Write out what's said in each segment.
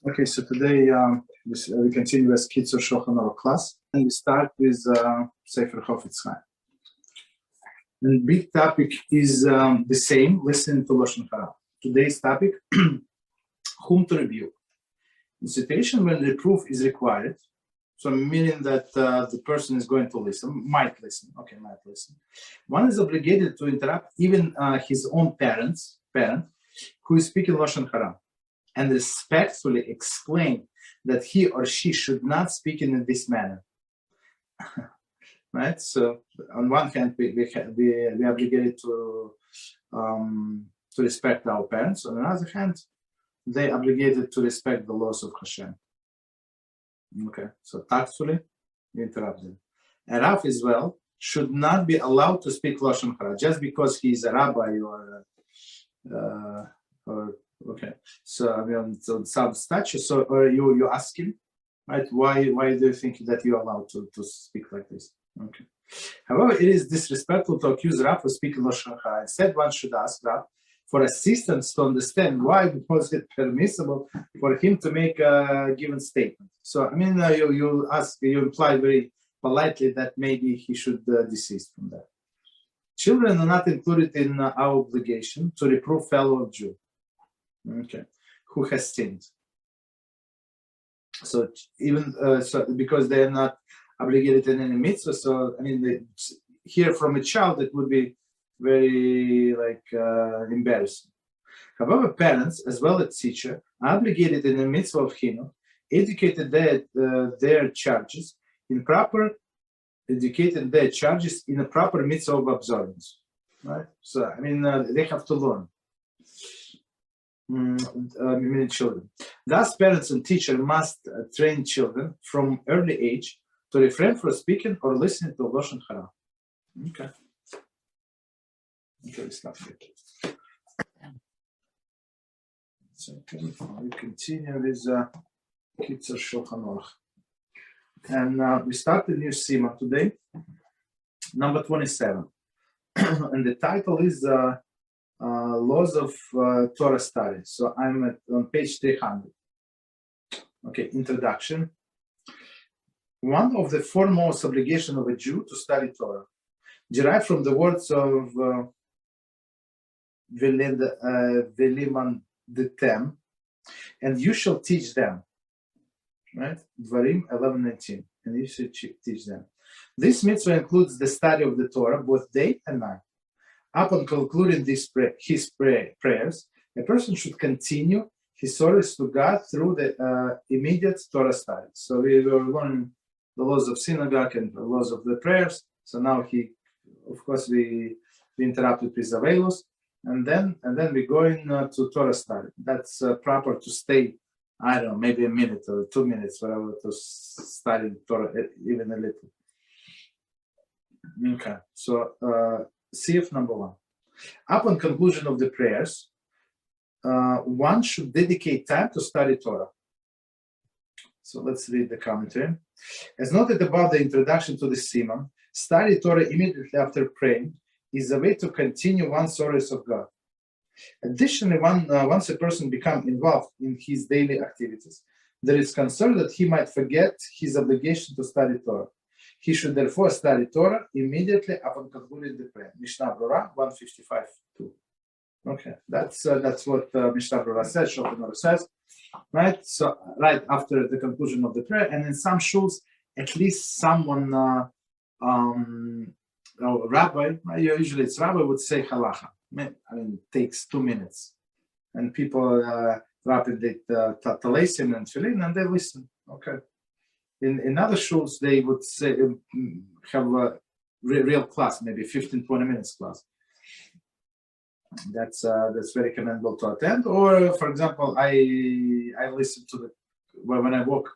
Okay, so today we continue with Kitzur Shulchan Aruch class, and we start with Sefer Chofetz. And big topic is the same, listening to Lashon Hara. Today's topic, whom to rebuke. In situation when reproof is required, so meaning that the person is going to listen, might listen, one is obligated to interrupt even his own parent who is speaking Lashon Hara, and respectfully explain that he or she should not speak in this manner. Right? So on one hand, we are obligated to respect our parents. On the other hand, they are obligated to respect the laws of Hashem. Okay, so tactfully, we interrupt them. A Rav as well should not be allowed to speak Lashon Hara just because he is a rabbi or okay. So I mean, so some statue. So or you ask him, right? Why do you think that you are allowed to speak like this? Okay. However, it is disrespectful to accuse Rav of speaking Lashon Hara. Instead, one should ask Rav for assistance to understand why was it permissible for him to make a given statement. So I mean, you imply very politely that maybe he should desist from that. Children are not included in our obligation to reprove fellow Jew, okay, who has sinned. So even because they are not obligated in any mitzvah, so I mean, they hear from a child, it would be very embarrassing. However, parents as well as teacher are obligated in the mitzvah of chinuch, educated their charges in a proper mitzvah of observance. Right? So I mean, they have to learn. Many children. Thus, parents and teachers must train children from early age to refrain from speaking or listening to Lashon Hara. Okay. Okay, stop here. So we continue with Kitzur Shulchan Aruch. And we start the new Siman today, number 27. And the title is Laws of Torah Study. So I'm on page 300. Okay, introduction. One of the foremost obligations of a Jew to study Torah, derived from the words of Veliman Detem, and you shall teach them. Right? Dvarim 11:19, and you should teach them. This mitzvah includes the study of the Torah both day and night. Upon concluding his prayers, a person should continue his service to God through the immediate Torah study. So we were learning the laws of synagogue and the laws of the prayers. So now we interrupted with Avelus, and then we're going to Torah study. That's proper to stay, I don't know, maybe a minute or 2 minutes, whatever, to study Torah, even a little. Okay, so CF number 1. Upon conclusion of the prayers, one should dedicate time to study Torah. So let's read the commentary. As noted above the introduction to the Siman, study Torah immediately after praying is a way to continue one's service of God. Additionally, once a person becomes involved in his daily activities, there is concern that he might forget his obligation to study Torah. He should therefore study Torah immediately upon concluding the prayer. Mishnah Brura 155:2. Okay, that's what Mishnah Brura says, Shulchan Aruch says, right? So right after the conclusion of the prayer, and in some shuls, at least someone, rabbi, usually it's rabbi, would say halacha. I mean, it takes 2 minutes, and people wrap in the talesim and tefillin, and they listen. Okay. In other shuls, they would say have a real class, maybe 15-20 minutes class. That's very commendable to attend. Or, for example, I listen to when I walk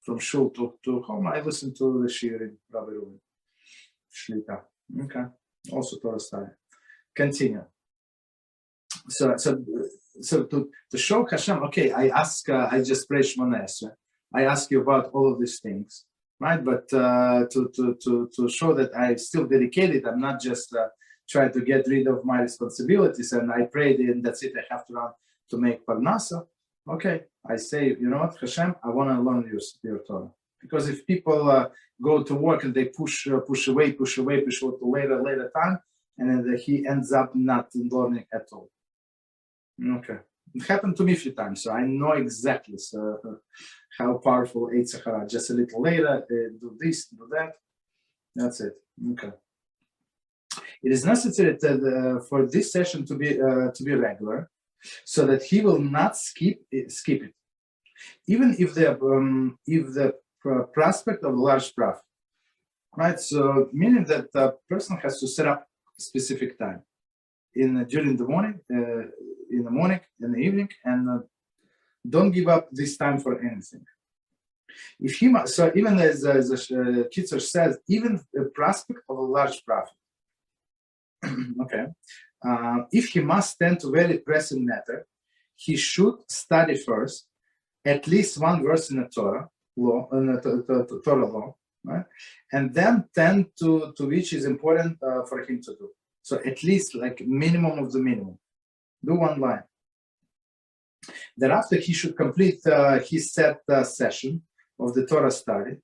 from shul to home, I listen to the shir in Rabbi Shlita. Okay, also Torah study. Continue. So to show Hashem, okay, I just pray Shmoneh Esrei. I ask you about all of these things, right? But to show that I'm still dedicated, I'm not just trying to get rid of my responsibilities and I prayed and that's it. I have to run to make parnasa. Okay, I say, you know what, Hashem, I want to learn your Torah. Because if people go to work and they push away to later time, and then he ends up not learning at all. Okay, it happened to me a few times, so I know exactly how powerful Eitz Hara. Just a little later, do this, do that. That's it. Okay. It is necessary for this session to be regular, so that he will not skip it, even if the prospect of large profit, right? So meaning that the person has to set up specific time during the morning, in the evening, and don't give up this time for anything. If he so even as Kitzur says, even the prospect of a large profit. Okay, if he must tend to very pressing matter, he should study first at least one verse in the Torah law, Torah law, right? And then tend to which is important for him to do. So at least like minimum of the minimum. Do one line. Thereafter, he should complete his set session of the Torah study.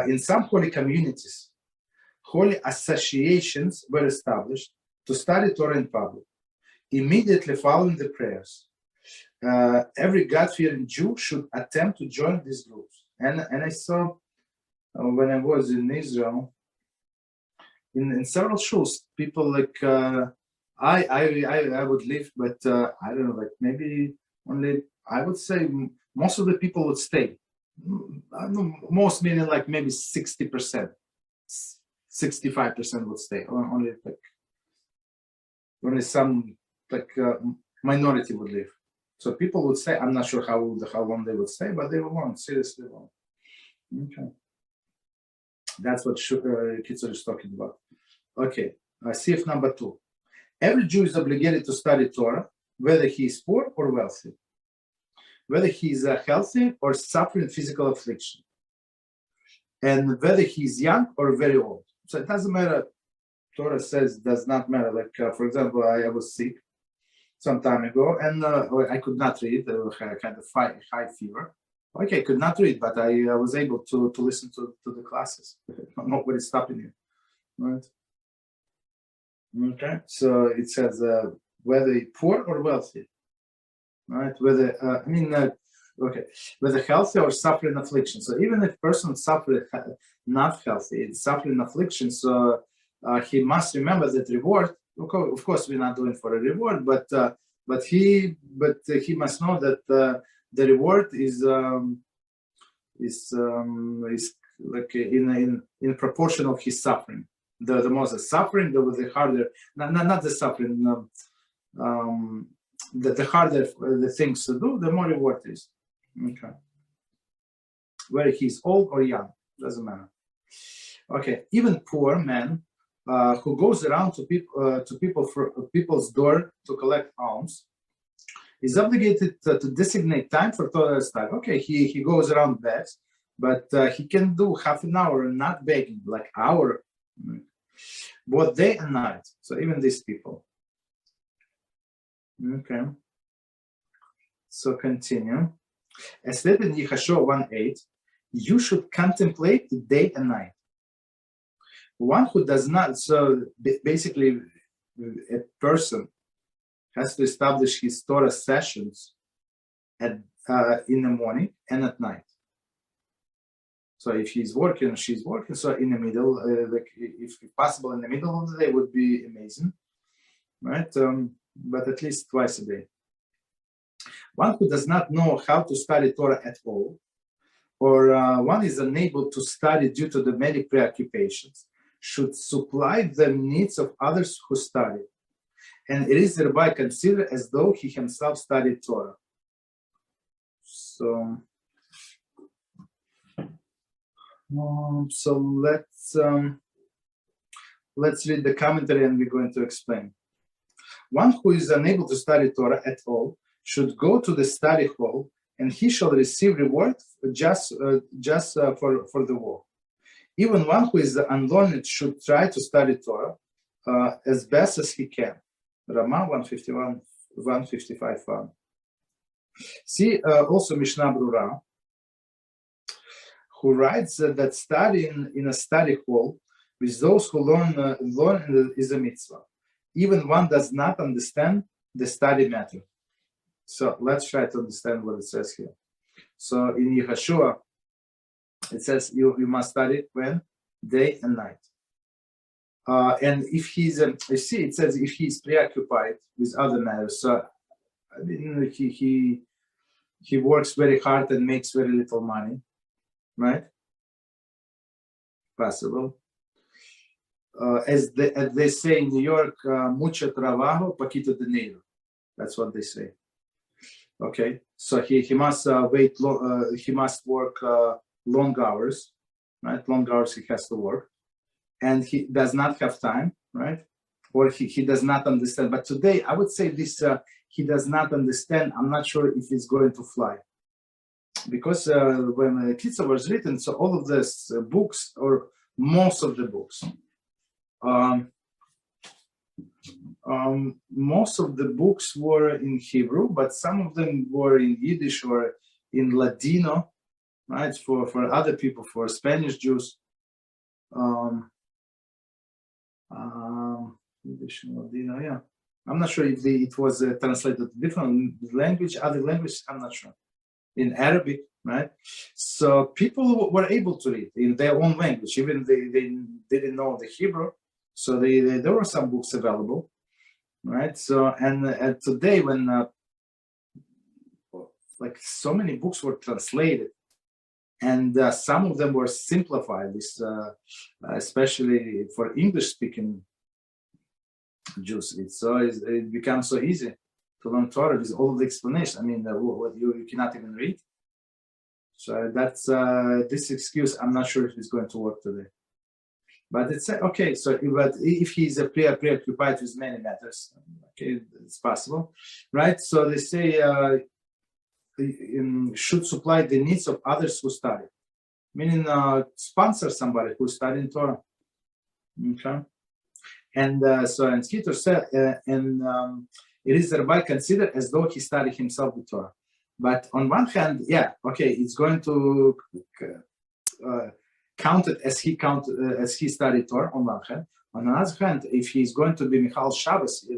In some holy communities, holy associations were established to study Torah in public, immediately following the prayers. Every God-fearing Jew should attempt to join these groups. And I saw when I was in Israel, in several shuls, people like I would leave, but I don't know, like maybe only I would say most of the people would stay. I don't know, most meaning like maybe 60%, 65% would stay. Only some like minority would leave. So people would stay. I'm not sure how long they would stay, but they won't, seriously won't. Okay. That's what Kitzur is talking about. Okay, CF number 2. Every Jew is obligated to study Torah, whether he is poor or wealthy, whether he is healthy or suffering physical affliction, and whether he is young or very old. So it doesn't matter. Torah says does not matter. Like, for example, I was sick some time ago, and I could not read. I had a high fever. Okay, I could not read, but I was able to listen to the classes. Nobody's stopping you, right? Okay, so it says whether poor or wealthy, right? Whether okay, whether healthy or suffering affliction. So even if person suffering not healthy, it's suffering affliction. So he must remember that reward. Of course, we're not doing for a reward, but he must know that the reward is like in proportion of his suffering. The more the suffering, the harder. Not the suffering. The harder the things to do, the more reward is. Okay. Whether he's old or young, doesn't matter. Okay. Even poor man who goes around to people's door to collect alms is obligated to designate time for Torah study. Okay, he goes around begs, but he can do half an hour not begging, like hour, both day and night. So even these people. Okay. So continue. As stated in Yechashua 1:8, you should contemplate day and night. One who does not, so basically a person has to establish his Torah sessions in the morning and at night. So if he's working or she's working, so in the middle, like if possible in the middle of the day would be amazing, right? But at least twice a day. One who does not know how to study Torah at all, or one is unable to study due to the many preoccupations, should supply the needs of others who study. And it is thereby considered as though he himself studied Torah. So let's read the commentary and we're going to explain. One who is unable to study Torah at all should go to the study hall, and he shall receive reward just for the work. Even one who is unlearned should try to study Torah as best as he can. Rama 155. See, also Mishnah Brura, who writes that studying in a study hall with those who learn is a mitzvah. Even one does not understand the study matter. So let's try to understand what it says here. So in Yeshua, it says you must study when? Day and night. And if he's, you see, it says if he's preoccupied with other matters. So I mean, he works very hard and makes very little money, right? Possible. As they say in New York, mucho trabajo, poquito dinero. That's what they say. Okay, so he must he must work long hours, right? Long hours he has to work, and he does not have time, right? Or he does not understand. But today, I would say this: he does not understand. I'm not sure if it's going to fly, because when Kitzur was written, so all of these books, or most of the books. Most of the books were in Hebrew, but some of them were in Yiddish or in Ladino, right? For other people, for Spanish Jews. Yiddish and Ladino, yeah. I'm not sure if it was translated to different language, other language, I'm not sure. In Arabic, right? So people were able to read in their own language, even they didn't know the Hebrew. So there were some books available, right? So and today when like so many books were translated, and some of them were simplified, this especially for English-speaking Jews. It becomes so easy to learn Torah with all of the explanation. I mean, what you cannot even read. So that's this excuse. I'm not sure if it's going to work today. But it's okay. So, but if he's preoccupied with many matters, okay, it's possible, right? So they say should supply the needs of others who study, meaning sponsor somebody who's studying Torah. Okay, and so and Kitzur said, it is thereby considered as though he studied himself the Torah. But on one hand, yeah, okay, it's going to count it as he studied Torah on one hand. On another hand, if he's going to be Michal Shabbos,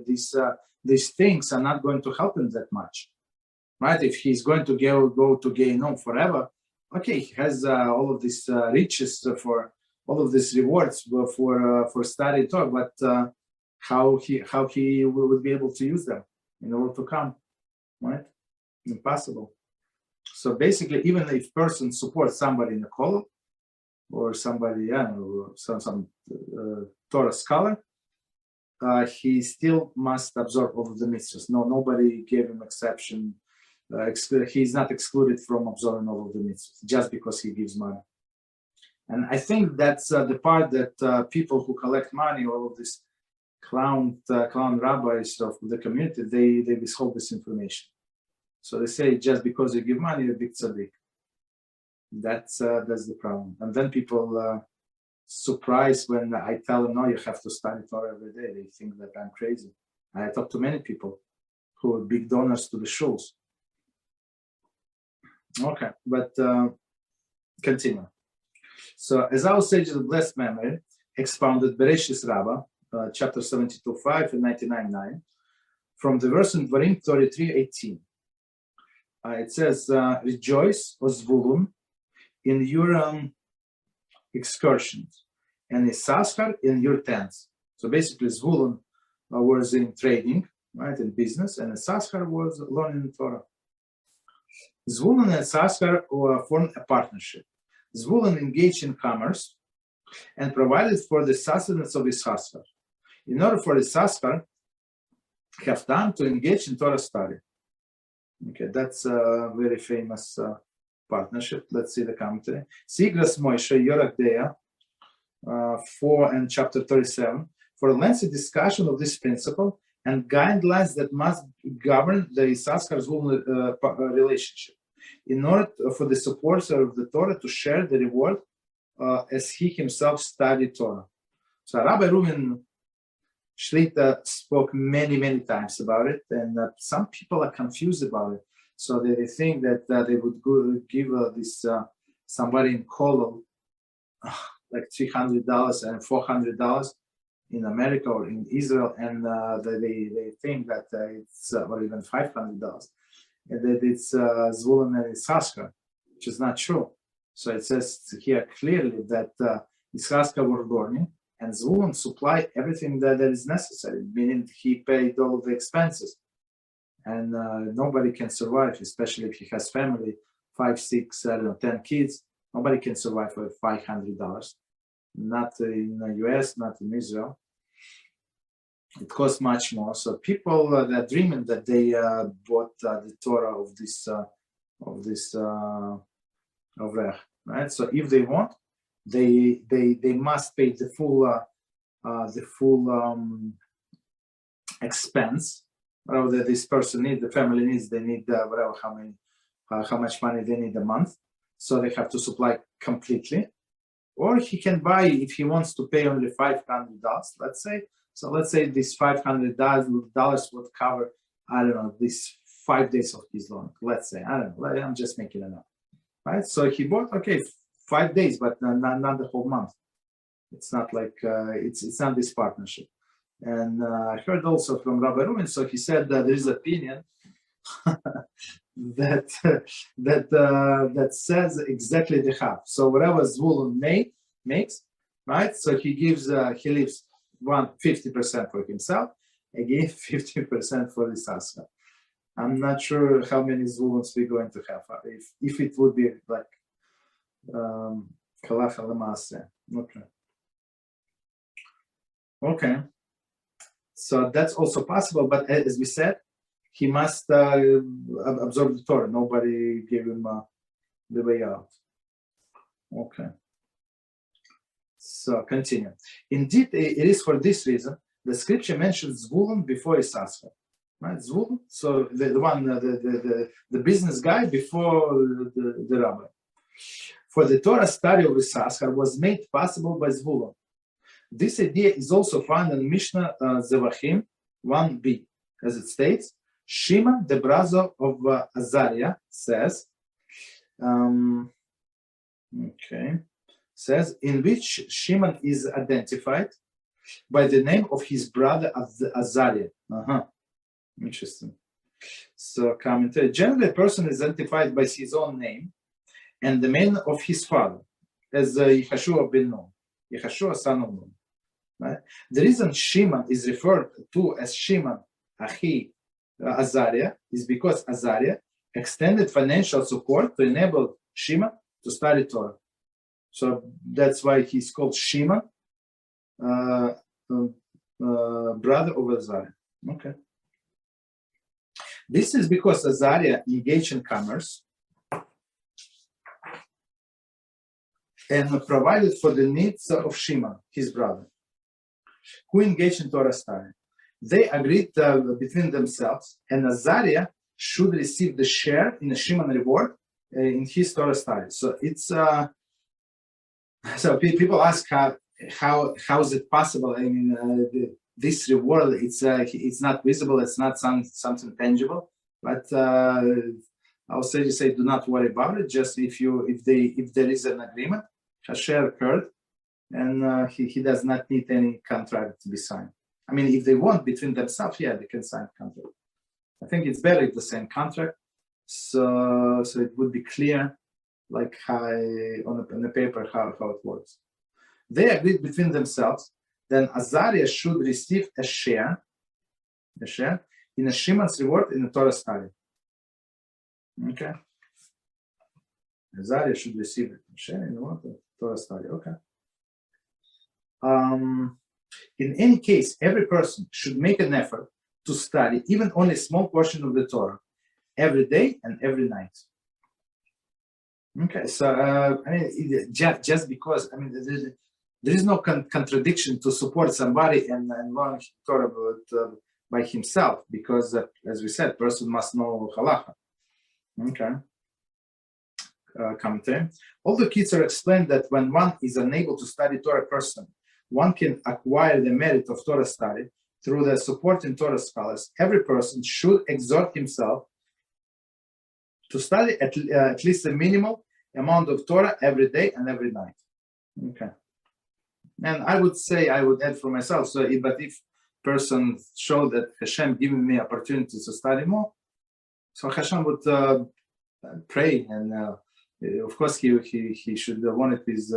these things are not going to help him that much, right? If he's going to go to Gehinnom forever, okay, he has all of these riches for all of these rewards for studying Torah, but how he would be able to use them in the world to come, right? Impossible. So basically, even if person supports somebody in a kollel or somebody, some Torah scholar, he still must absorb all of the mitzvahs. Nobody gave him exception. He's not excluded from absorbing all of the mitzvahs just because he gives money. And I think that's the part that people who collect money, all of this clown rabbis of the community, they withhold this information. So they say just because you give money, you're a big tzaddik. That's the problem. And then people surprised when I tell them, no, you have to study Torah every day. They think that I'm crazy. I talk to many people who are big donors to the shuls. Okay, but continue. So as our sage of the blessed memory expounded Bereshis Rabbah, chapter 72:5 and 99:9, from the verse in Dvarim 33:18. It says, rejoice, O Zvulun, in your excursions, and Issachar in your tents. So basically, Zvulun was in trading, right, in business, and Issachar was learning Torah. Zvulun and Issachar formed a partnership. Zvulun engaged in commerce and provided for the sustenance of Issachar. In order for Issachar have time to engage in Torah study. Okay, that's a very famous partnership. Let's see the commentary. Sigras Moshe Yorakdeya 4 and chapter 37 for a lengthy discussion of this principle and guidelines that must govern the Issachar-Zvulun relationship in order for the supporter of the Torah to share the reward as he himself studied Torah. So Rabbi Reuven Shlita spoke many times about it, and some people are confused about it. So they think that they would give this somebody in Kolol like $300 and $400 in America or in Israel, and they think that it's or even $500, and that it's Zvulun and Issachar, which is not true. So it says here clearly that Issachar were born, and Zvulun supplied everything that is necessary, meaning he paid all the expenses. And nobody can survive, especially if he has family, 5, 6, 10 kids. Nobody can survive for $500. Not in the US, not in Israel. It costs much more. So people they're dreaming that they bought the Torah of this Avrech, right? So if they want, they must pay the full expense. Whatever this person needs, the family needs, they need whatever how much money they need a month. So they have to supply completely. Or he can buy if he wants to pay only $500, let's say. So let's say this $500 would cover, I don't know, these 5 days of his loan. Let's say, I don't know, I'm just making it up. Right? So he bought, okay, 5 days, but not the whole month. It's not like, it's not this partnership. And I heard also from Rabbi Rubin, so he said that there is opinion that says exactly the half. So whatever Zvulun makes, right? So he gives, he leaves 50% for himself, again 50% for the Issachar. I'm not sure how many Zvuluns we're going to have. If it would be like Halacha L'Maaseh. Okay. So that's also possible, but as we said, he must absorb the Torah. Nobody gave him the way out. Okay. So continue. Indeed, it is for this reason the scripture mentions Zvulun before Issachar. Right, Zvulun. So the one, the business guy before the rabbi. For the Torah study of Issachar was made possible by Zvulun. This idea is also found in Mishnah Zevachim 1b, as it states, Shimon, the brother of Azariah, says, says, in which Shimon is identified by the name of his brother Azariah. Interesting. So, commentary. Generally, a person is identified by his own name and the name of his father, as Yeshua ben Nun, Yeshua son of Nun. Right? The reason Shimon is referred to as Shimon Achi Azariah is because Azariah extended financial support to enable Shimon to study Torah. So that's why he's called Shimon, brother of Azariah. Okay. This is because Azariah engaged in commerce and provided for the needs of Shimon, his brother, who engaged in Torah study. They agreed between themselves, and Azariah should receive the share in the Shimon reward in his Torah study. So it's so people ask how is it possible? I mean, this reward it's not visible, it's not something tangible. But I'll say do not worry about it. Just if there is an agreement, a share occurred, and he does not need any contract to be signed. I mean, if they want between themselves, yeah, they can sign contract. I think it's better if the same contract, so it would be clear, like how on the paper how it works. They agreed between themselves. Then Azariah should receive a share in a Shimon's reward in the Torah study. Okay. Azariah should receive a share in the Torah study. Okay. In any case, every person should make an effort to study even only a small portion of the Torah every day and every night. Okay, so I mean, just because there is no contradiction to support somebody and learn Torah by himself, because as we said, person must know halacha. Okay. Commentary. Although Kitzur explained that when one is unable to study Torah person, one can acquire the merit of Torah study through the support in Torah scholars. Every person should exhort himself to study at least a minimal amount of Torah every day and every night. Okay. And I would add for myself, but if person showed that Hashem giving me opportunities to study more, so Hashem would pray, and of course he should want it with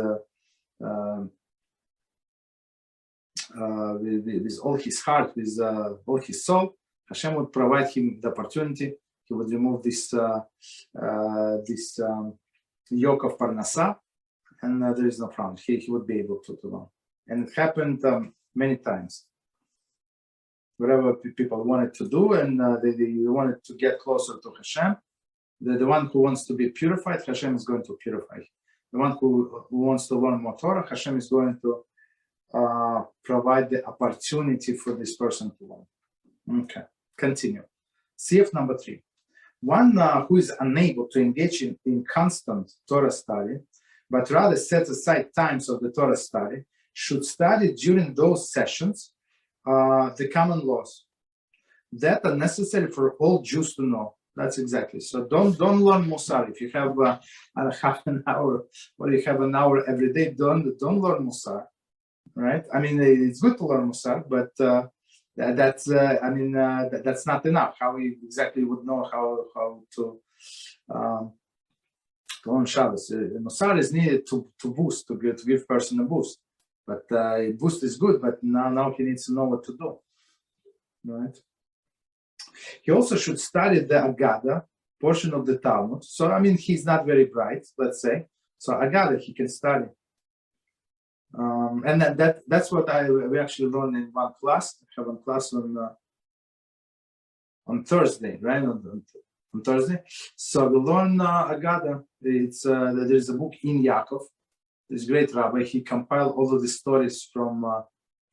all his heart, with all his soul. Hashem would provide him the opportunity. He would remove this yoke of parnasa, and there is no problem. He would be able to learn. And it happened many times. Whatever people wanted to do, and they wanted to get closer to Hashem, the one who wants to be purified, Hashem is going to purify. The one who wants to learn more Torah, Hashem is going to provide the opportunity for this person to learn. Okay, continue. CF number 3. One who is unable to engage in constant Torah study, but rather sets aside times of the Torah study, should study during those sessions the common laws that are necessary for all Jews to know. That's exactly. So don't learn Musar. If you have half an hour or you have an hour every day, don't learn Musar. Right? I mean, it's good to learn Musar, but that's not enough. How we exactly would know how to learn Shabbos? Musar is needed to boost, to give person a boost. But boost is good, but now he needs to know what to do. Right? He also should study the Agada portion of the Talmud. So, I mean, he's not very bright, let's say. So, Agada, he can study. And that's what we actually learned in one class. I have one class on Thursday, right? On Thursday. So, we learn Agada. There's a book in Yaakov. This great Rabbi, he compiled all of the stories from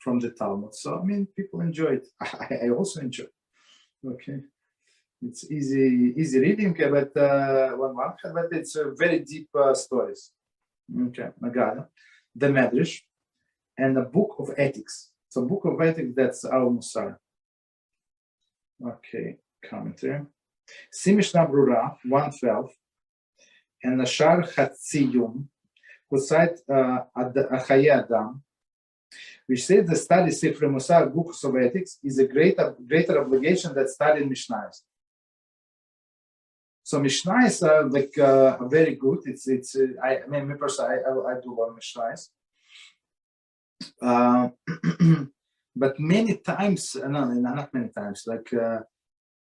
the Talmud. So, I mean, people enjoy it. I also enjoy it. Okay. It's easy reading, but but it's very deep stories. Okay, Magada, the Medrash, and the Book of Ethics. So, Book of Ethics, that's our Musar. Okay, commentary. Simishna Brura, 112, and Ashar Chatziyum, who cite Chaye Adam, which says the study Sefer Musar, books of ethics, is a greater obligation than studying Mishnayos. So Mishnayos are very good. I mean, me personally, I do learn Mishnayos. But many times, not many times,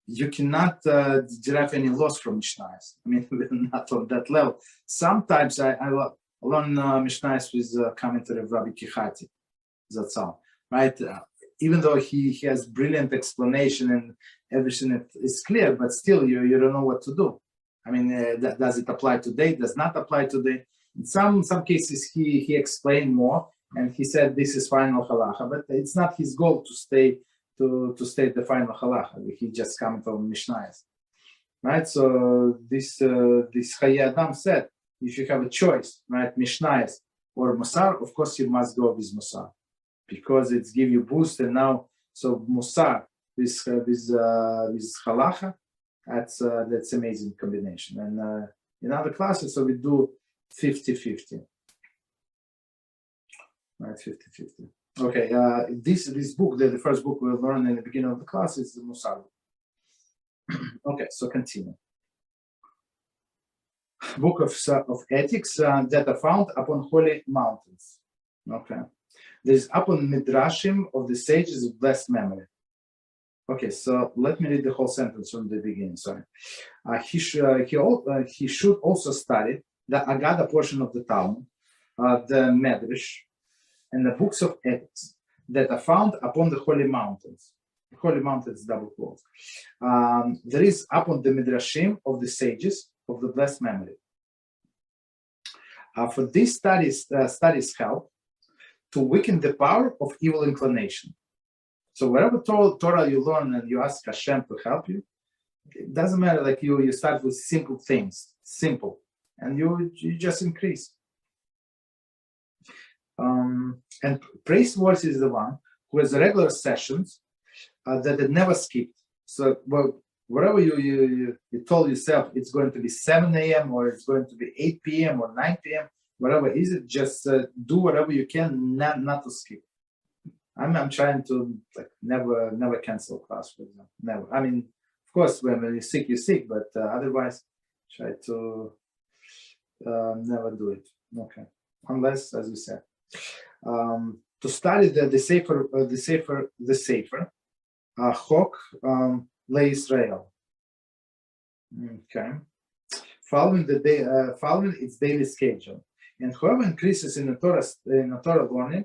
you cannot derive any loss from Mishnayos. I mean, not on that level. Sometimes I learn Mishnayos with commentary of Rabbi Kichati. That's all, right? Even though he has brilliant explanation and everything is clear, but still you don't know what to do. I mean, does it apply today? Does not apply today? In some cases he explained more, and he said this is final halacha, but it's not his goal to state the final halacha. He just commented on Mishnayos, right? So this Chaye Adam said, if you have a choice, right, Mishnayos or Musar, of course you must go with Musar, because it's give you boost. And now, so Musar with halacha, that's amazing combination. And in other classes, so we do 50-50, right? 50-50. Okay, this book, the first book we'll learn in the beginning of the class is the Musar. Okay, so continue. Book of Ethics that are found upon holy mountains. Okay. There's upon Midrashim of the sages of blessed memory. Okay, so let me read the whole sentence from the beginning. Sorry. He should also study the Agada portion of the Talmud, the Medrash, and the books of ethics that are found upon the holy mountains. Holy mountains, double quotes. There is upon the Midrashim of the sages of the blessed memory. For these studies help to weaken the power of evil inclination. So wherever Torah you learn and you ask Hashem to help you, it doesn't matter, you start with simple things, and you just increase. And praiseworthy is the one who has regular sessions that they never skipped. So, whatever you told yourself, it's going to be 7 a.m. or it's going to be 8 p.m. or 9 p.m., whatever is it, just do whatever you can, not to skip. I'm trying to never cancel class, for example. Never. I mean, of course, when you're sick, but otherwise, try to never do it. Okay, unless, as you said, to study the Sefer, Chok Le'Israel. Okay, following its daily schedule, and whoever increases in the Torah learning,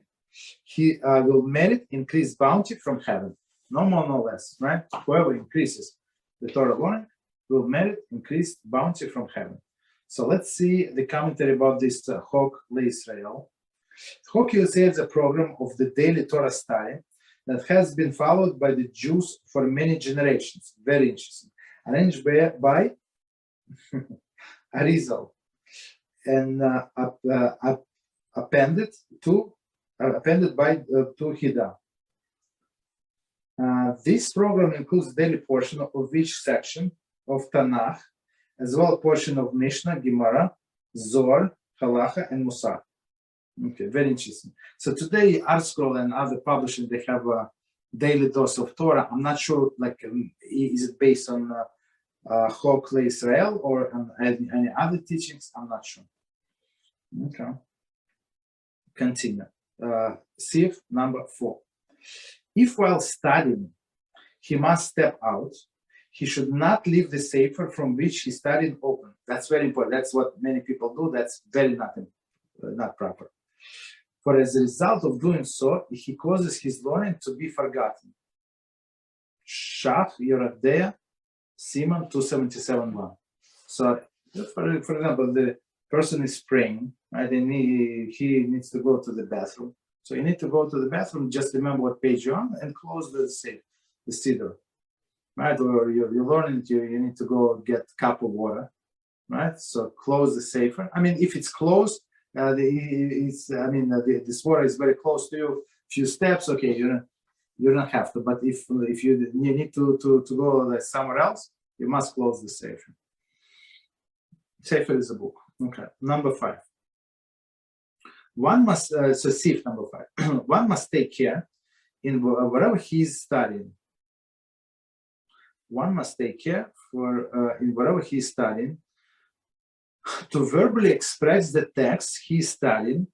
he will merit increased bounty from heaven. No more, no less, right? Whoever increases the Torah learning will merit increased bounty from heaven. So let's see the commentary about this Chok Le'Israel. Chok Le'Israel is a program of the daily Torah study that has been followed by the Jews for many generations. Very interesting. Arranged by Arizal and appended by to Hida. This program includes daily portion of each section of Tanakh, as well as portion of Mishnah, Gemara, Zohar, Halacha, and Musar. Okay, very interesting. So today, ArtScroll and other publishers, they have a daily dose of Torah. I'm not sure, is it based on Chok Le'Israel or on any other teachings? I'm not sure. Okay. Continue. Sif number 4. If while studying, he must step out, he should not leave the Sefer from which he studied open. That's very important. That's what many people do. That's very not proper. For as a result of doing so, he causes his learning to be forgotten. Shach Yoradea, Siman 277.1. So, for example, the person is praying, right? And he needs to go to the bathroom. So you need to go to the bathroom, just remember what page you're on and close the siddur, right? Or you're learning, you need to go get a cup of water, right? So close the Sefer. I mean, if it's closed, this water is very close to you, few steps, okay, you don't have to. But if you need to go somewhere else, you must close the Sefer. Sefer is a book. Okay, number 5. One must, Sif number 5. One must take care in whatever he is studying. One must take care in whatever he is studying to verbally express the text he is studying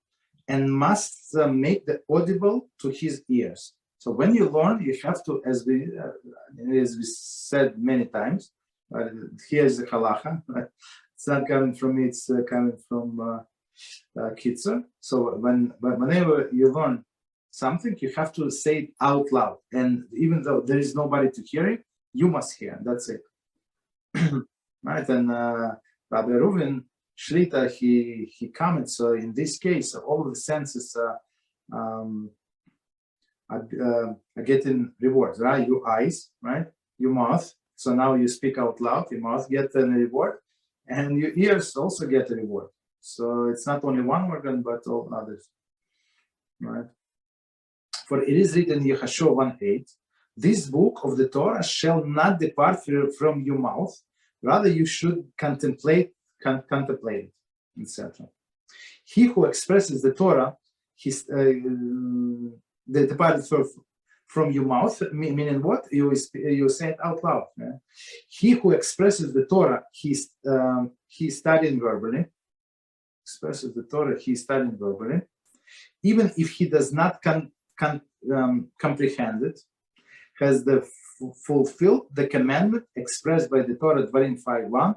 and must make the audible to his ears. So when you learn, you have to, as we said many times, here's the halacha. It's not coming from me, it's coming from Kitzur. So whenever you learn something, you have to say it out loud. And even though there is nobody to hear it, you must hear. That's it. Right? And Rabbi Reuven Shlita, he comments, so in this case, all of the senses are getting rewards, right? Your eyes, right? Your mouth. So now you speak out loud, your mouth gets a reward, and your ears also get a reward. So it's not only one organ, but all others, right? For it is written in Yeshua 1:8, this book of the Torah shall not depart from your mouth, rather you should contemplate it, etc. He who expresses the Torah, the departed from your mouth, meaning what? You say it out loud. Yeah? He who expresses the Torah, he's studying verbally. Expresses the Torah, he's studying verbally, even if he does not comprehend it, has fulfilled the commandment expressed by the Torah Dvarim 5:1.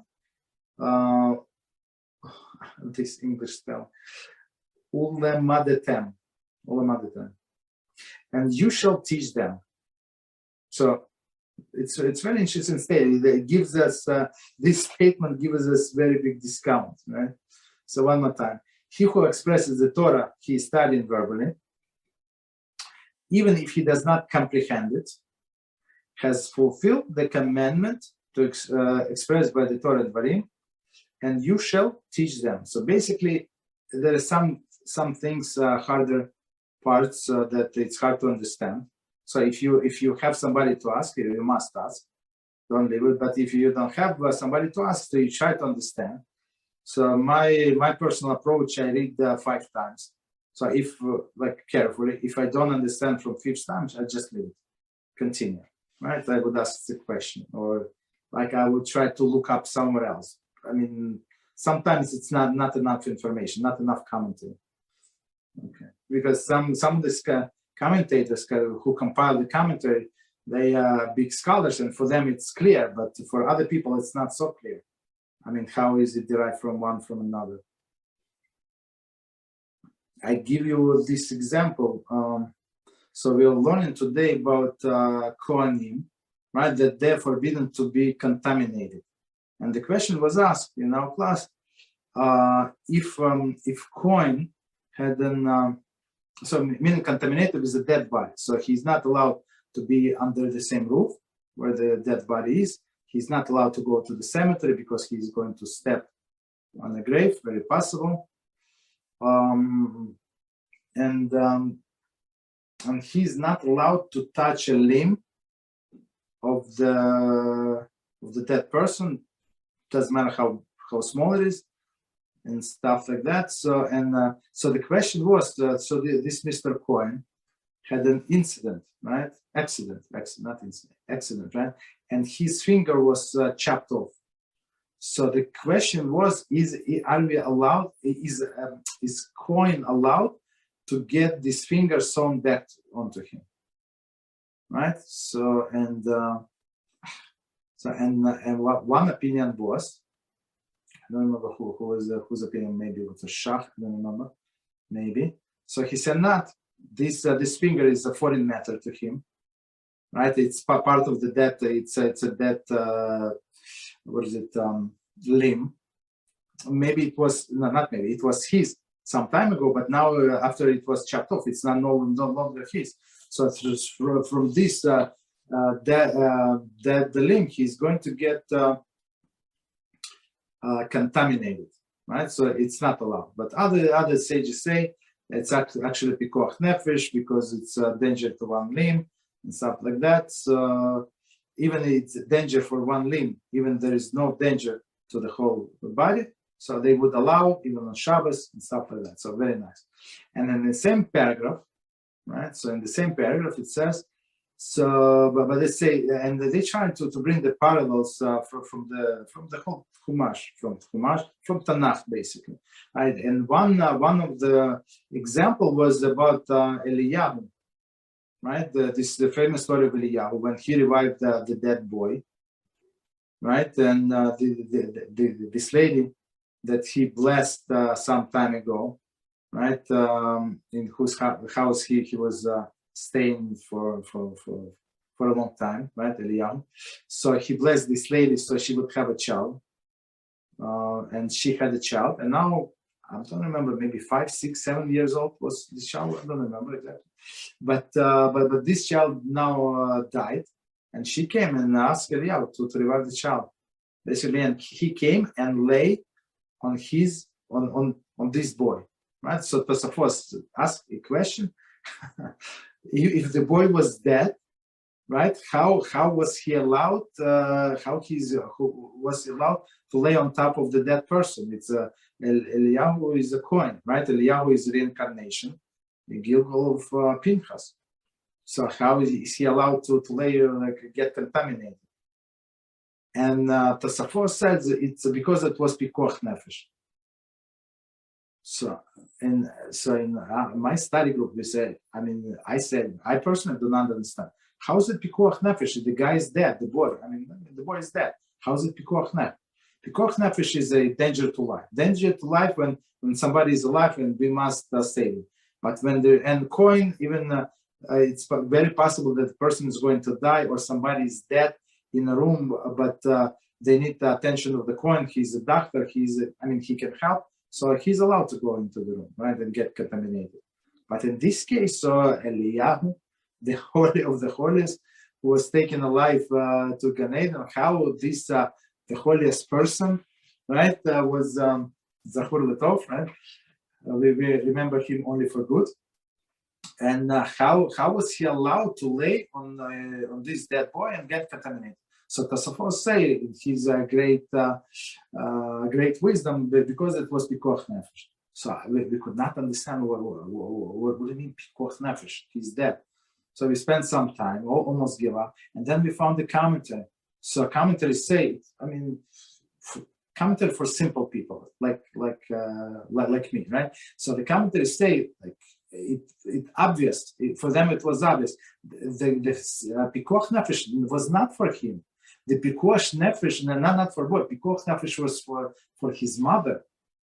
This English spell, ulemadetem, and you shall teach them. So it's very interesting statement. It gives us this statement gives us very big discount, right? So one more time, he who expresses the Torah, he is studying verbally, even if he does not comprehend it, has fulfilled the commandment to expressed by the Torah Dvarim, and you shall teach them. So basically, there are some things harder parts that it's hard to understand. So if you have somebody to ask, you must ask. don't leave it. But if you don't have somebody to ask, so you try to understand. So my personal approach, I read 5 times. So if carefully, if I don't understand from 5th times, I just leave it, continue, right? I would ask the question, or I would try to look up somewhere else. I mean, sometimes it's not enough information, not enough commentary. Okay, because some of these commentators who compile the commentary, they are big scholars, and for them it's clear, but for other people it's not so clear. I mean, how is it derived from one from another? I give you this example. So we are learning today about Kohanim, right? That they're forbidden to be contaminated. And the question was asked in our class, if Kohen had so meaning contaminated with a dead body, so he's not allowed to be under the same roof where the dead body is. He's not allowed to go to the cemetery because he's going to step on a grave, very possible. And he's not allowed to touch a limb of the dead person. Doesn't matter how small it is, and stuff like that. So so the question was, this Mr. Cohen had an incident, right? Accident, right? And his finger was chopped off. So the question was, are we allowed? Is Cohen allowed to get this finger sewn back onto him, right? So what one opinion was, I don't remember whose opinion, maybe it was a Shach, I don't remember, maybe. So he said not. This finger is a foreign matter to him, right? It's part of the dead. It's a dead. Limb. Maybe it was not maybe it was his some time ago, but now after it was chopped off, it's no longer his. So from this the limb, he's going to get contaminated, right? So it's not allowed. But other sages say it's actually pikuach nefesh because it's a danger to one limb and stuff like that. So even it's a danger for one limb, even there is no danger to the whole body. So they would allow even on Shabbos and stuff like that. So very nice. And in the same paragraph, right? So in the same paragraph it says, so but they say, and they try to bring the parallels from the whole from Tanakh basically, right? And one of the example was about Eliyahu, right? The famous story of Eliyahu when he revived the dead boy, right? And this lady that he blessed some time ago, right? In whose house he was staying for a long time, right? Eliyahu. So he blessed this lady so she would have a child, and she had a child, and now I don't remember, maybe 5, 6, 7 years old was the child. I don't remember exactly, but this child now died, and she came and asked Eliyahu to revive the child, basically, and he came and lay on this boy, right? So Tosafos asked a question: if the boy was dead, right? How was he allowed? Who was allowed to lay on top of the dead person? It's Eliyahu is a Kohen, right? Eliyahu is reincarnation, the Gilgal of Pinchas. So how is he allowed to lay get contaminated? And Tosafos says it's because it was pikuach nefesh. So in my study group, we said, I personally do not understand. How is it pikuach nefesh? The guy is dead, the boy. The boy is dead. How is it pikuach nefesh? Pikuach nefesh is a danger to life. Danger to life when somebody is alive and we must save him. But when and Cohen, even it's very possible that the person is going to die or somebody is dead in a room, but they need the attention of the Cohen. He's a doctor. He can help. So he's allowed to go into the room, right, and get contaminated. But in this case, Eliyahu, the holy of the holiest, who was taken alive to Gan Eden, how this the holiest person, right, was Zachur L'Tov, right? We remember him only for good. And how was he allowed to lay on this dead boy and get contaminated? So Tosafot say his great wisdom because it was pikuach nefesh. So we could not understand what do you mean pikuach nefesh? He's dead. So we spent some time, almost give up, and then we found the commentary. So commentaries say, commentary for simple people like me, right? So the commentaries say like it obvious for them. It was obvious. The pikuach nefesh was not for him. The pikuach nefesh, not for boy. Pikuach nefesh was for his mother,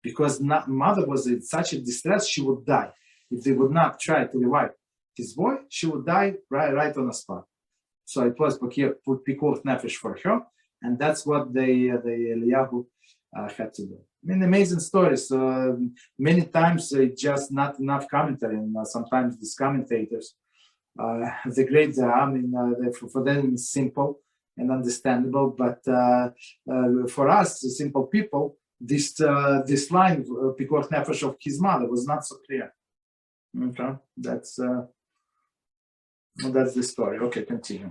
because mother was in such a distress she would die if they would not try to revive his boy. She would die right on the spot. So it was pikuach nefesh for her, and that's what the Eliyahu had to do. I mean, amazing stories. Many times just not enough commentary, and sometimes these commentators, the great for them it's simple and understandable, but for us, the simple people, this line, pikuach nefesh of his mother, was not so clear. Okay, that's the story. Okay, continue.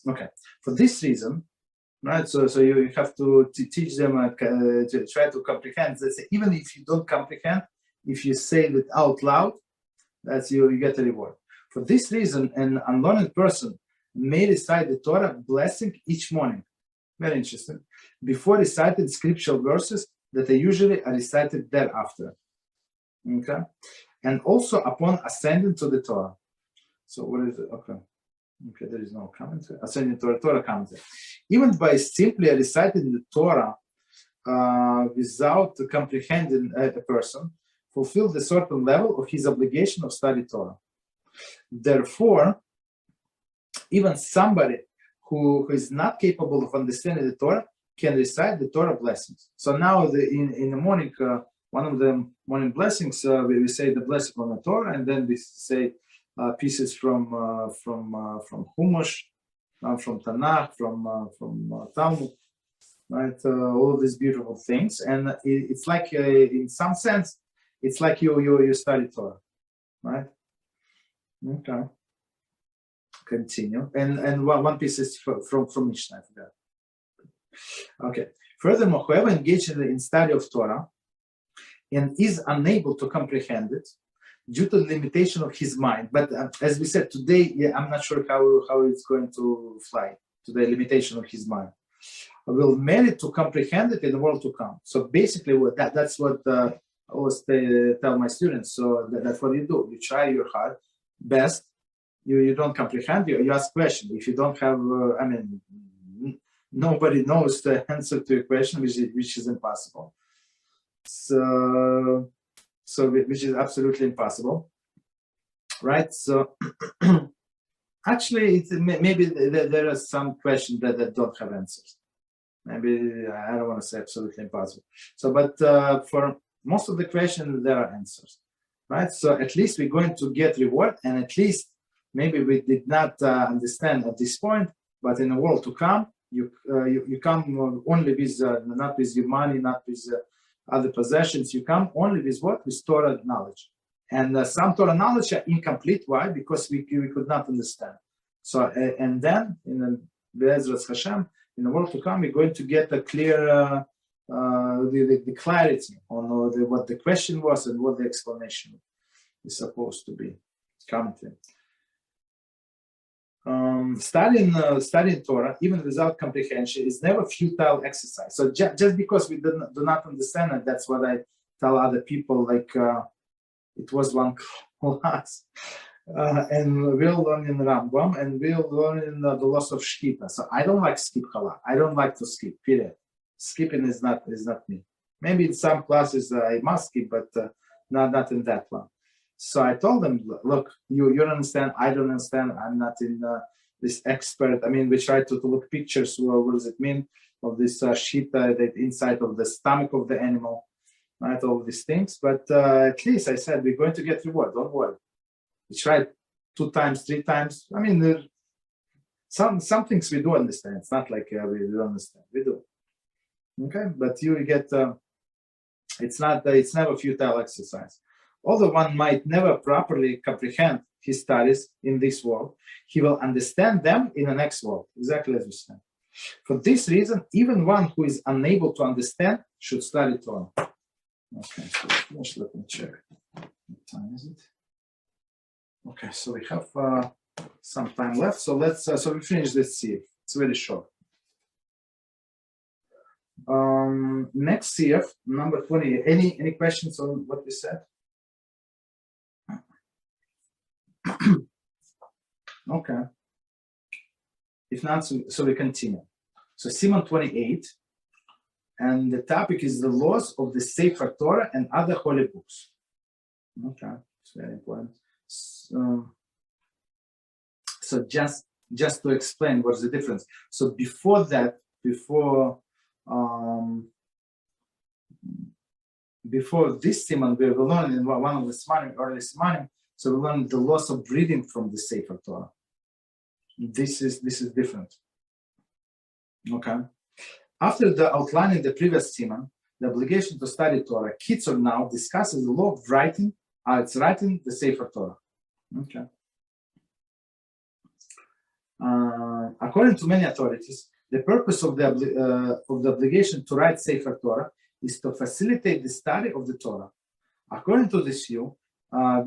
Okay, for this reason, right? So you have to teach them to try to comprehend. Let's say, even if you don't comprehend, if you say it out loud, that's you get a reward. For this reason, an unlearned person may recite the Torah blessing each morning. Very interesting. Before reciting scriptural verses that are usually recited thereafter. Okay, and also upon ascending to the Torah. So what is it? Okay, there is no commentary. Ascending to the Torah commentary. Even by simply reciting the Torah without comprehending a person, fulfills a certain level of his obligation of study Torah. Therefore, even somebody who is not capable of understanding the Torah can recite the Torah blessings. So now in the morning, one of the morning blessings, we say the blessing on the Torah, and then we say pieces from Chumash, from Tanakh, from Talmud, right? All these beautiful things, and it's like in some sense, it's like you study Torah, right? Okay. Continue, and one piece is from Mishnah. I forgot. Okay. Furthermore, whoever engages in study of Torah and is unable to comprehend it due to the limitation of his mind, but as we said today, I'm not sure how it's going to fly to the limitation of his mind, will merit to comprehend it in the world to come. So basically, that's what I always tell my students. So that's what you do. You try your hard best. You don't comprehend. You ask questions. If you don't have, nobody knows the answer to a question, which is impossible. So which is absolutely impossible, right? So actually, maybe there are some questions that don't have answers. Maybe I don't want to say absolutely impossible. So, but for most of the questions, there are answers, right? So at least we're going to get reward, and at least maybe we did not understand at this point, but in the world to come, you come only with not with your money, not with other possessions. You come only with what? With Torah knowledge. And some Torah knowledge are incomplete. Why? Because we could not understand. So and then in the Beezrat Hashem, in the world to come, we're going to get a clear the clarity on what the question was and what the explanation is supposed to be. Commenting. Studying Torah, even without comprehension, is never futile exercise. So just because we do not understand it, that's what I tell other people. Like it was one class, and we'll learn in Rambam, and we'll learn in the loss of Shkita. So I don't like skip halach. I don't like to skip. Period. Skipping is not me. Maybe in some classes I must skip, but not in that one. So I told them, look, you don't understand, I don't understand, I'm not in this expert. I mean, we try to look pictures, what does it mean, of this shita, the inside of the stomach of the animal, right, all these things. But at least I said, we're going to get reward, don't worry. We tried 2 times, 3 times. I mean, some things we do understand. It's not like we don't understand, we do. Okay, but you get, it's never futile exercise. Although one might never properly comprehend he studies in this world, he will understand them in the next world, exactly as we said. For this reason, even one who is unable to understand should study Torah. Okay, so let me check. What time is it? Okay, so we have some time left. So let's so we finish this CF. It's very short. Next CF, number 20. Any questions on what we said? Okay. If not, so we continue. So Siman 28, and the topic is the laws of the Sefer Torah and other holy books. Okay, it's very important. So just to explain what's the difference. So before that, before this Siman, we learned in one of the Simanim, early Simanim, so we learned the laws of reading from the Sefer Torah. This is different. Okay. After the outlining the previous Siman, the obligation to study Torah, Kitzur now discusses the law of writing. It's writing the Sefer Torah. Okay. According to many authorities, the purpose of the obligation to write Sefer Torah is to facilitate the study of the Torah. According to this view,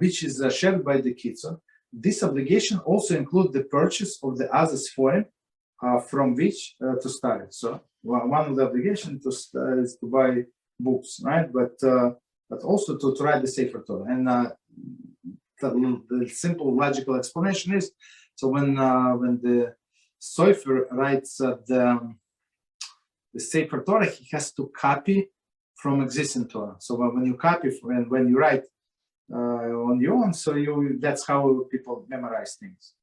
which is shared by the Kitzur, this obligation also includes the purchase of the other Sefarim from which to study. So one of the obligations is to buy books, right? But also to write the Sefer Torah. And the simple logical explanation is, so when the Sefer writes the Sefer Torah, he has to copy from existing Torah. So when you copy and when you write on your own, so that's how people memorize things.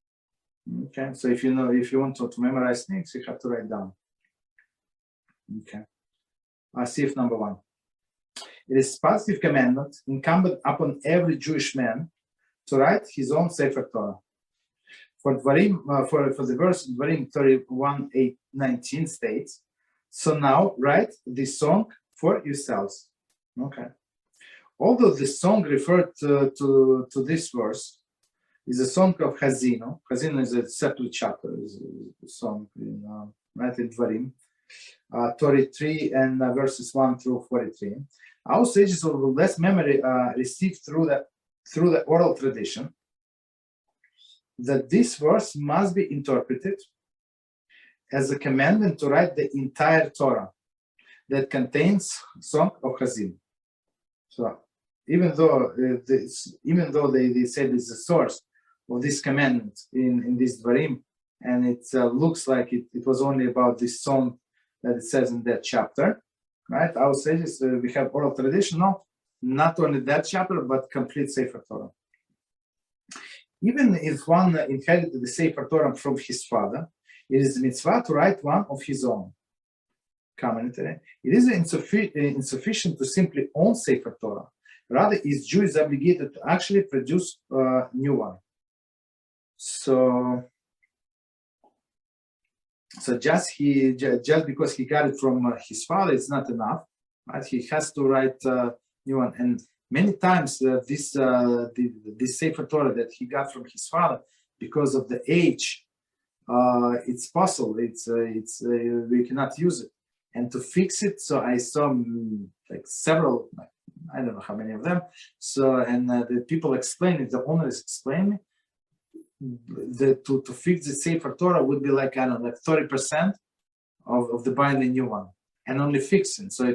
Okay, so if you want to memorize things, you have to write down. Okay, CF number 1. It is positive commandment incumbent upon every Jewish man to write his own Sefer Torah. For the verse Dvarim 31:19 states, so now write this song for yourselves. Okay. Although the song referred to this verse is a song of Hazino. Hazino is a separate chapter, is a song in Dvarim, 33 and verses 1 through 43. Our sages of less memory received through the oral tradition that this verse must be interpreted as a commandment to write the entire Torah that contains song of Hazino. So even though they said it's the source of this commandment in this Dvarim, and it looks like it was only about this song that it says in that chapter, right? Our sages, we have oral tradition, not only that chapter, but complete Sefer Torah. Even if one inherited the Sefer Torah from his father, it is a mitzvah to write one of his own. Commentary. It is insufficient to simply own Sefer Torah. Rather, each Jew is obligated to actually produce a new one. So just because he got it from his father, it's not enough. Right? He has to write a new one. And many times this Sefer Torah that he got from his father, because of the age, it's possible. We cannot use it. And to fix it, so I saw several, I don't know how many of them. So, and the people explain it, the owners explain it, to fix the Sefer Torah would be 30% of the buying a new one, and only fixing. So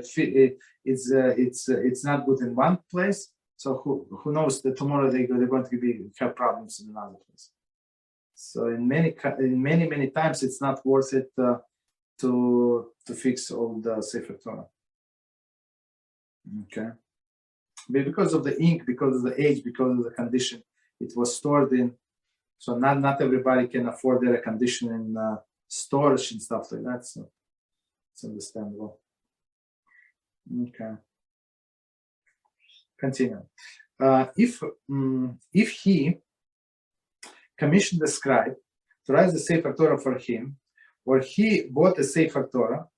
it's not good in one place. So who knows that tomorrow they're going to have problems in another place. So in many times it's not worth it to fix all the Sefer Torah. Okay, because of the ink, because of the age, because of the condition it was stored in. So not everybody can afford their condition in storage and stuff like that. So it's understandable. Okay. Continue. If he commissioned a scribe to write the Sefer Torah for him, or he bought a Sefer Torah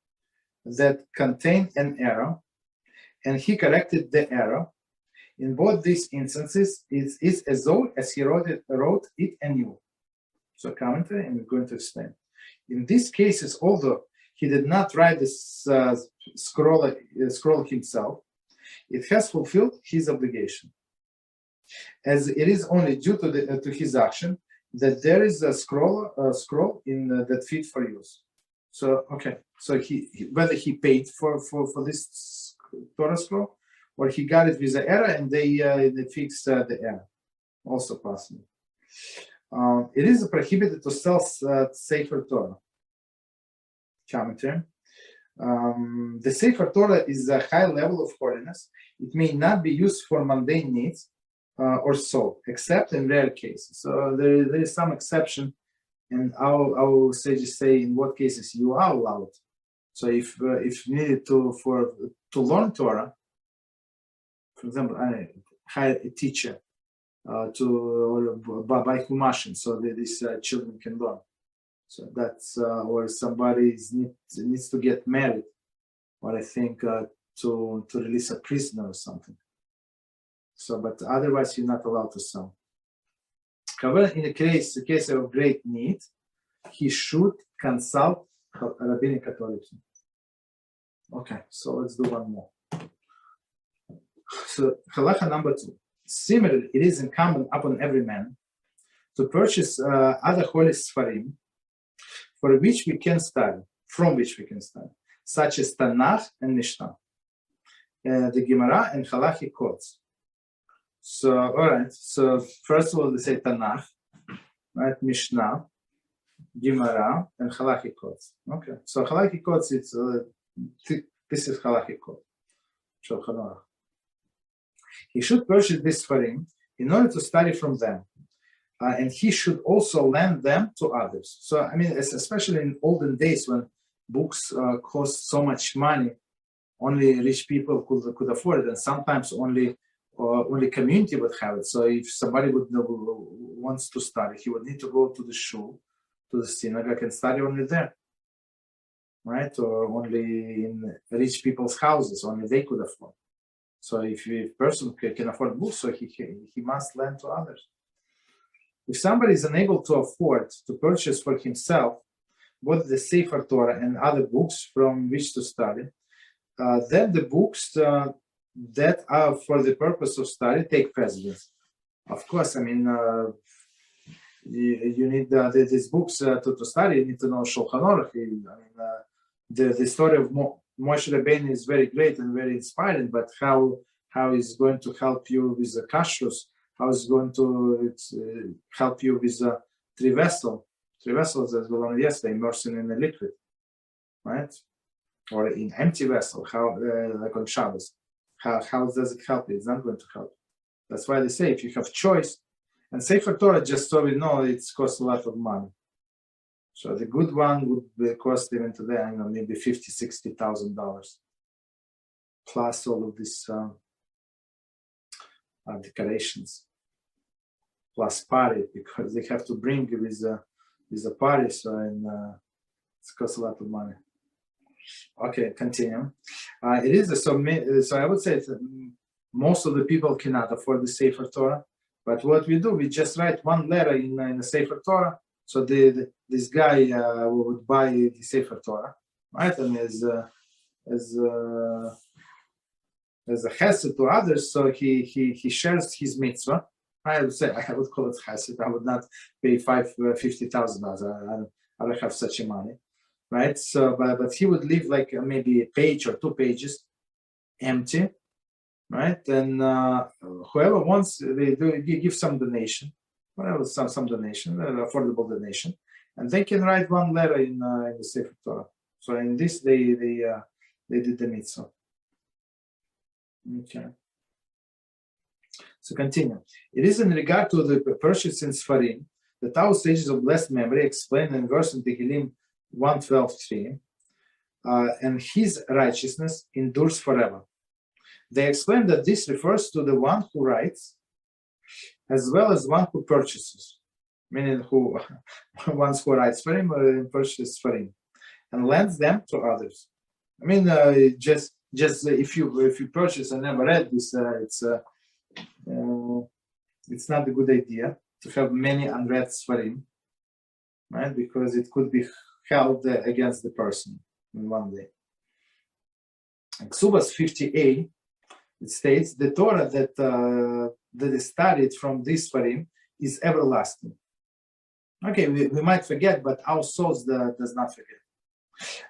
that contained an error, and he corrected the error, In both these instances, it is as though as he wrote it anew. So commentary, and we're going to explain. In these cases, although he did not write this scroll himself, it has fulfilled his obligation, as it is only due to his action that there is a scroll in that fit for use. So he whether he paid for this Torah scroll, or he got it with the error and they fixed the error, also possible. It is prohibited to sell Sefer Torah. Commentary. The Sefer Torah is a high level of holiness. It may not be used for mundane needs or sold, except in rare cases. So there is some exception, and our sages say in what cases you are allowed. So if needed to learn Torah, for example, I hire a teacher to buy Humashim so that these children can learn. So that's or somebody needs to get married, or I think to release a prisoner or something. So, but otherwise you're not allowed to sell. However, in the case of great need, he should consult rabbinic authority. Okay, so let's do one more. So halacha number 2. Similarly, it is incumbent upon every man to purchase other holy Sefarim from which we can study, such as Tanakh and Mishnah, the Gemara and Halachic codes. So, all right. So first of all, they say Tanakh, right? Mishnah, Gemara, and Halachic codes. Okay. So Halachic codes, it's this is Halachic code. Shulchan Aruch. He should purchase this Sefarim in order to study from them. And he should also lend them to others. So, I mean, especially in olden days when books cost so much money, only rich people could afford it, and sometimes only community would have it. So if somebody wants to study, he would need to go to the shul, to the synagogue, and study only there, right? Or only in rich people's houses, only they could afford. So if a person can afford books, so he must lend to others. If somebody is unable to afford to purchase for himself both the Sefer Torah and other books from which to study, then the books that are for the purpose of study take precedence. Of course, I mean, you need these books to study. You need to know Shulchan Aruch. I mean, the story of Moshe Rabbeinu is very great and very inspiring, but how is going to help you with the kashrus? How is going to help you with the three vessels, as we learned yesterday, immersing in a liquid, right? Or in empty vessel, how like on Shabbos. How does it help you? It's not going to help. That's why they say if you have choice, and Sefer Torah, just so we know, it costs a lot of money. So the good one would cost even today, maybe $50,000-$60,000, plus all of these decorations, plus party, because they have to bring with a party, so it costs a lot of money. Okay, continue. It is so I would say most of the people cannot afford the Sefer Torah, but what we do, we just write one letter in the Sefer Torah. So this guy would buy the Sefer Torah, right? And as a chesed to others, so he shares his mitzvah. I would call it chesed. I would not pay $50,000. I don't have such a money, right? So, but he would leave like maybe a page or 2 pages empty, right? And whoever wants, they give some donation. Whatever, some donation, affordable donation, and they can write one letter in the Sefer Torah. So in this, they did the mitzvah. Okay. So continue. It is in regard to the purchase in Sefarim that our sages of blessed memory explain in verse in Tehillim 1:12:3, and his righteousness endures forever. They explain that this refers to the one who writes, as well as one who purchases, meaning who wants who writes for him or purchases for him, and lends them to others. I mean, just if you purchase and never read this, it's not a good idea to have many unread Sefarim, right? Because it could be held against the person in one day. In Ksubas 50a, it states the Torah that is studied from this Sefarim is everlasting. Okay, we might forget, but our souls does not forget.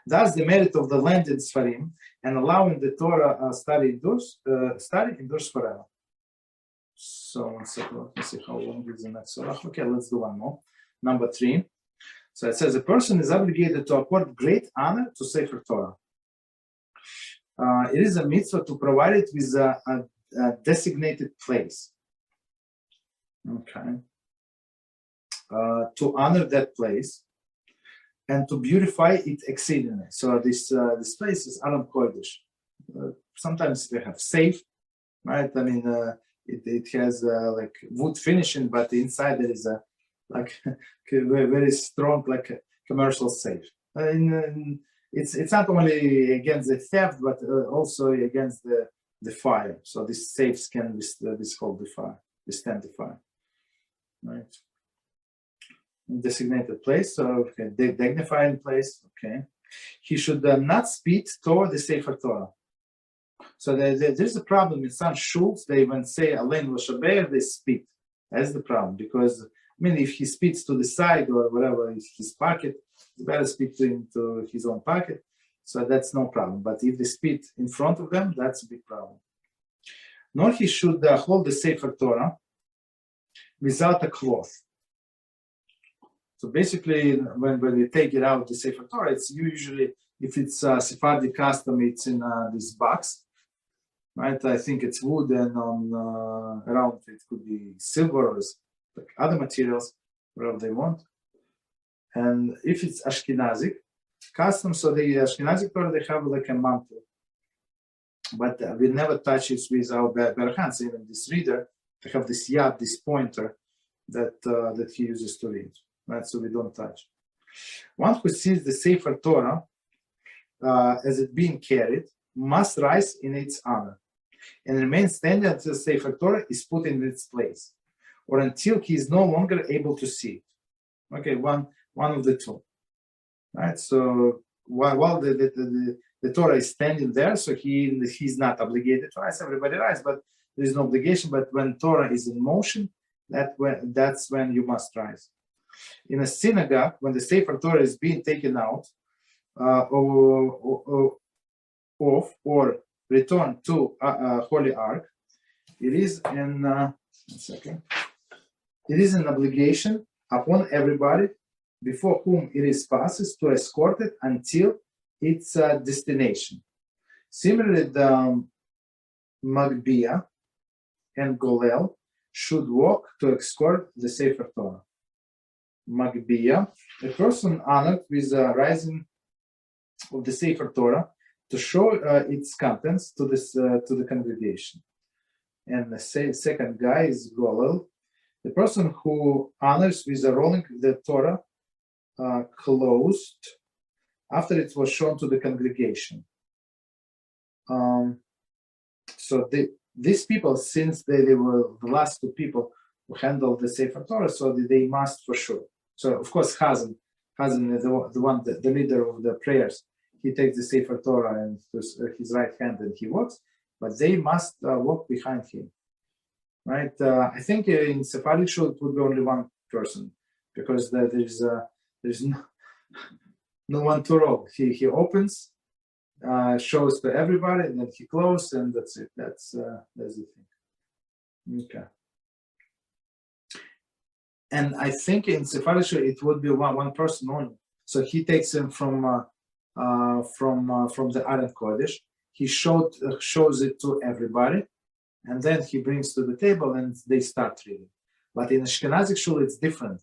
Thus, the merit of the landed Sefarim and allowing the Torah study endures forever. So, one second, let's see how long is the next surah. Okay, let's do one more. Number 3. So it says a person is obligated to accord great honor to Sefer Torah. It is a mitzvah to provide it with a designated place. Okay. To honor that place and to beautify it exceedingly. So this place is Aram Kodesh. Sometimes they have safe, right? I mean, it has like wood finishing, but inside there is a like very strong like a commercial safe. It's not only against the theft, but also against the fire. So these safes can withstand the fire, right? Designated place, so okay, dignified place. Okay, he should not spit toward the Sefer Torah. So there's a problem in some shuls. They even say Alein L'Shaber, they spit. That's the problem, because I mean, if he spits to the side or whatever his pocket, it's better spit into his own pocket. So that's no problem. But if they spit in front of them, that's a big problem. Nor he should hold the Sefer Torah without a cloth. So basically, when you take it out, the Sefer Torah, it's usually, if it's Sephardi custom, it's in this box, right? I think it's wood, and on around it could be silver or like other materials, whatever they want. And if it's Ashkenazic custom, so the Ashkenazic Torah, they have like a mantle. But we never touch it with our bare hands. Even this reader, they have this yad, this pointer that he uses to read. Right, so we don't touch. One who sees the Sefer Torah as it being carried must rise in its honor and remain standing until the Sefer Torah is put in its place, or until he is no longer able to see it. Okay, one of the two. Right. So while the Torah is standing there, so he's not obligated to rise. Everybody rise, but there is no obligation. But when Torah is in motion, that's when you must rise. In a synagogue, when the Sefer Torah is being taken out or returned to Holy Ark, it is an obligation upon everybody before whom it is passes to escort it until its destination. Similarly, the Magbiah and Golel should walk to escort the Sefer Torah. Magbiah, a person honored with the rising of the Sefer Torah to show its contents to the congregation. And the second guy is Golel, the person who honors with the rolling the Torah closed after it was shown to the congregation. So these people, since they were the last two people who handled the Sefer Torah, so they must for sure. So of course, Chazan is the leader of the prayers. He takes the Sefer Torah and his right hand and he walks, but they must walk behind him, right? I think in Sephardic shul it would be only one person, because there's no one to roll. He opens, shows to everybody, and then he closes, and that's it. That's the thing. Okay. And I think in Sephardic it would be one person only. So he takes him from the Aron Kodesh. He shows it to everybody, and then he brings to the table, and they start reading. But in Ashkenazic shul it's different.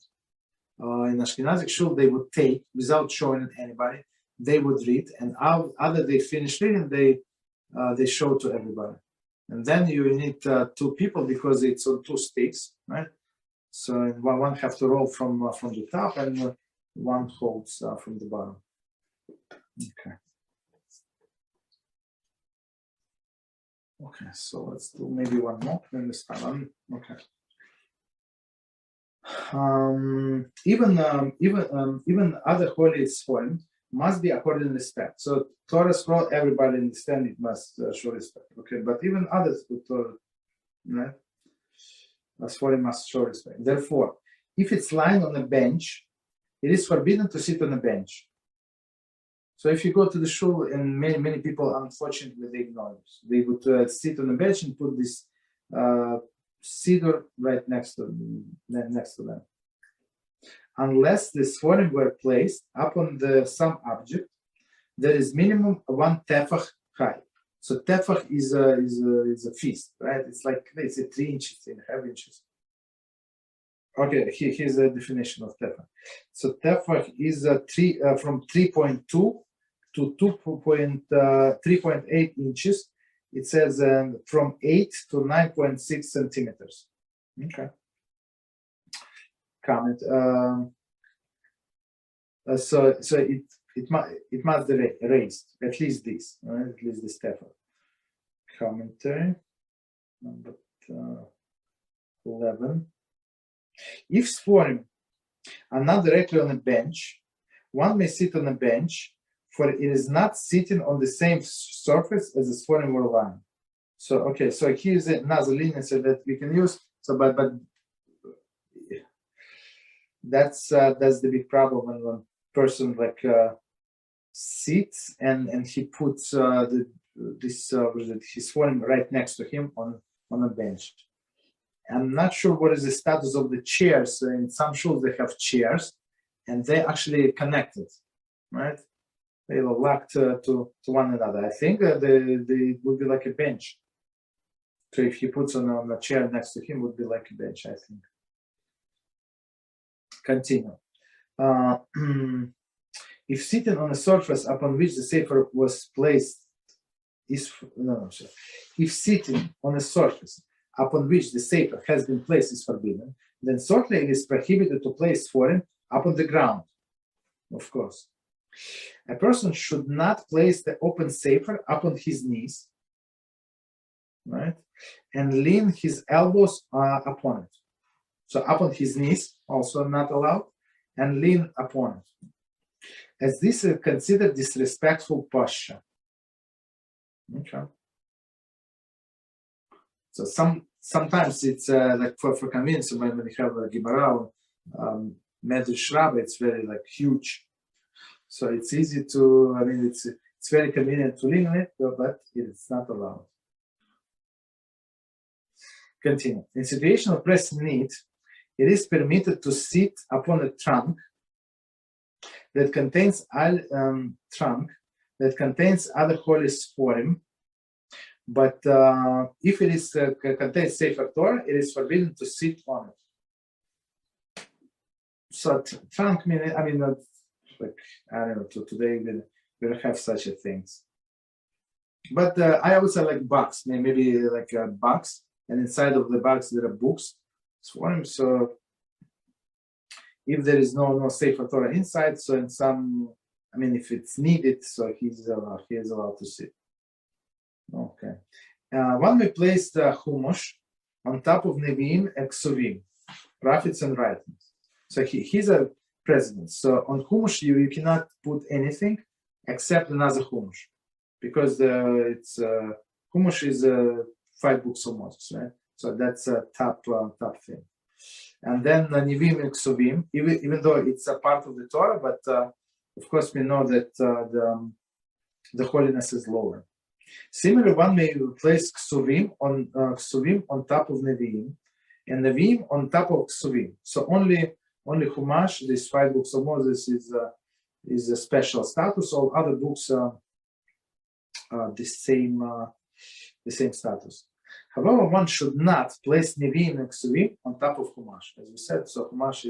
In Ashkenazic shul they would take without showing anybody. They would read, and after they finish reading, they show to everybody. And then you need two people, because it's on two sticks, right? So one have to roll from the top, and one holds from the bottom. Okay. Okay, so let's do maybe one more in this time. Okay. Even other holy Sefarim must be according to respect. So Torah scroll, everybody understand it must show respect. Okay, but even others with Torah, right? Sefarim must show respect. Therefore, if it's lying on a bench, it is forbidden to sit on a bench. So if you go to the shul, and many people, unfortunately, they ignore this. They would sit on a bench and put this cedar right next to them. Unless the Sefarim were placed upon some object, there is minimum 1 tefach high. So tefach is a fist, right? It's like, let's say 3 inches, 3.5 inches. Okay, here's the definition of tefach. So tefach is from 3.2 to 3.8 inches. It says from 8 to 9.6 centimeters. Okay. Comment. So it must be raised, at least this, right? At least this tefach. Commentary number 11. If Sefarim are not directly on a bench, one may sit on a bench, for it is not sitting on the same surface as the Sefarim were lying. So okay, so here's another leniency that we can use. So but that's the big problem when one person like sits and he puts his Sefarim right next to him on a bench. I'm not sure what is the status of the chairs. In some shuls they have chairs, and they're actually connected, right? They are locked to one another. I think they would be like a bench. So if he puts on a chair next to him, would be like a bench, I think. Continue. If sitting on a surface upon which the Sefer was placed if sitting on a surface upon which the Sefer has been placed is forbidden, then certainly it is prohibited to place Sefarim upon the ground, of course. A person should not place the open Sefer upon his knees, right, and lean his elbows upon it. So upon his knees, also not allowed, and lean upon it, as this is considered disrespectful posture. Okay. So sometimes it's like for convenience when we have a Gemara Medrash Rabbi, it's very like huge. So it's easy to, it's very convenient to lean on it, but it's not allowed. Continue. In situation of pressing need, it is permitted to sit upon a trunk that contains other holy Sefarim, but if it is contains Sefer Torah, it is forbidden to sit on it. So trunk meaning, like I don't know. Today we don't have such a things. But I always say like box, maybe like a box, and inside of the box there are books, Sefarim. So if there is no Sefer Torah inside, so in some, if it's needed, so he is allowed to sit. Okay. One may place the Chumash on top of Nevi'im and Ksuvim, prophets and writings. So he's a president. So on Chumash you cannot put anything except another Chumash, because Chumash is 5 books of Moses, right? So that's a top thing. And then Nevi'im and Ksuvim, even though it's a part of the Torah, but of course we know that the holiness is lower. Similarly, one may place Ksuvim on top of Nevi'im, and Nevi'im on top of Ksuvim. So only Chumash, these 5 books of Moses, is a special status. All other books are the same status. However, one should not place Nevi'im and Ksuvim on top of Chumash, as we said. So Chumash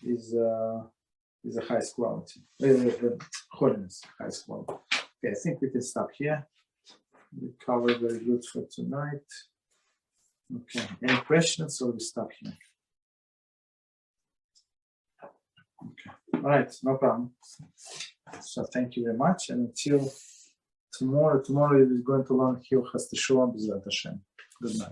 is a highest quality, holiness, highest quality. Okay, I think we can stop here. We covered very good for tonight. Okay, any questions, or we stop here? Okay, all right, no problem. So thank you very much, and until Tomorrow we're going to learn Hilchas Teshuvah Beezrat Hashem. Good night.